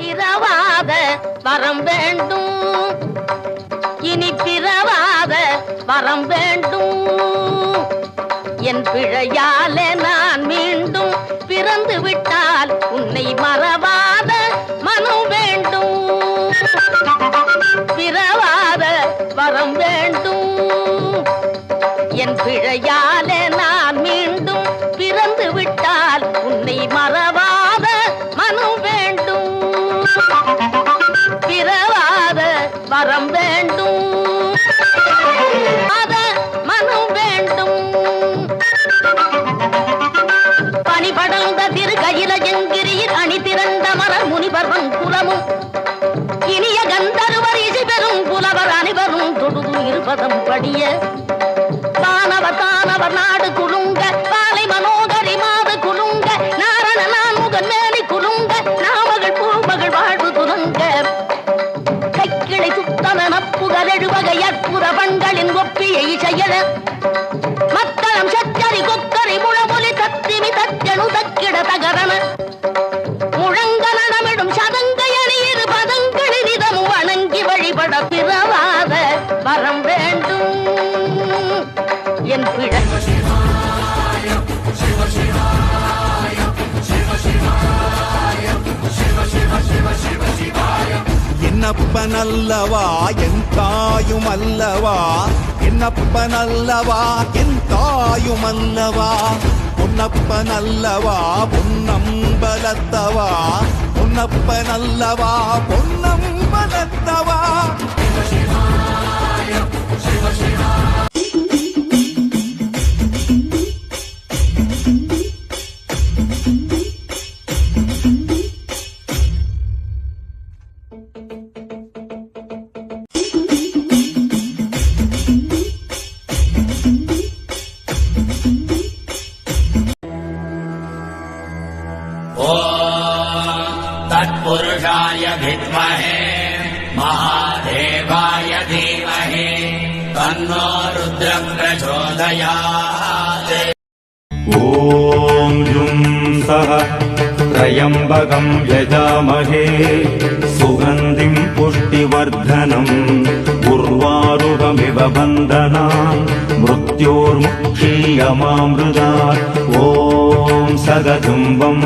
பிறவாத வரம் வேண்டும், இனி பிறவாத வரம் வேண்டும். என் பிழையாலே நான் மீண்டும் பிறந்து விட்டால் உன்னை மறவாத மனம் வேண்டும். பிறவாத வரம் வேண்டும், என் பிழையாலே நான் மீண்டும் பிறந்து விட்டால் உன்னை மறவாத மனம் வேண்டும். பிறவாத வரம் வேண்டும், அத மனம் வேண்டும். பனிபடர்ந்த திரு கையில எங்கிரியில் அணி திரண்ட மலர் முனிவரும் குலமும் இனிய கந்தர்வர் இசை பெறும் புலவர் அனைவரும் தொடுது இருபதம் படிய தானவர் தானவர் நாடு குலுங்க பாலை மனோகரி மாது குலுங்க நாரண நான்முகன் மேலி குலுங்க நாமகள் பூமகள் வாழ்வு துலங்க கைக்கிளை சுத்தன நப்புகள் எழுவகை அற்புத பண்களின் ஒப்பியை செயல மத்தளம் சச்சரி கொக்கரை முழமொழி தத்திமி தச்சனு தக்கிட தகரன முழங்கலனமிடும் சதங்கை அணியிரு பதங்களில் இதமும் வணங்கி வழிபட பிறவாத வரம் வேண்டும். என் பிழை என்னப்பனல்லவா என் தாயும் அல்லவா, என்னப்பனல்லவா என் தாயும் அல்லவா, பொன்னப்பனல்லவா பொன்னம்பலத்தவா, பொன்னப்பனல்லவா பொன்னம்பலத்தவா. तत्पुरुषाय विद्महे महादेवाय धीमहि तन्नो रुद्रः प्रचोदयात्। ॐ जुं सः त्र्यम्बकं यजामहे सुगन्धिं पुष्टिवर्धनम् उर्वारुकमिव बन्धनान् मृत्योर्मुक्षीयमामृतात्। ॐ सदजुम्बं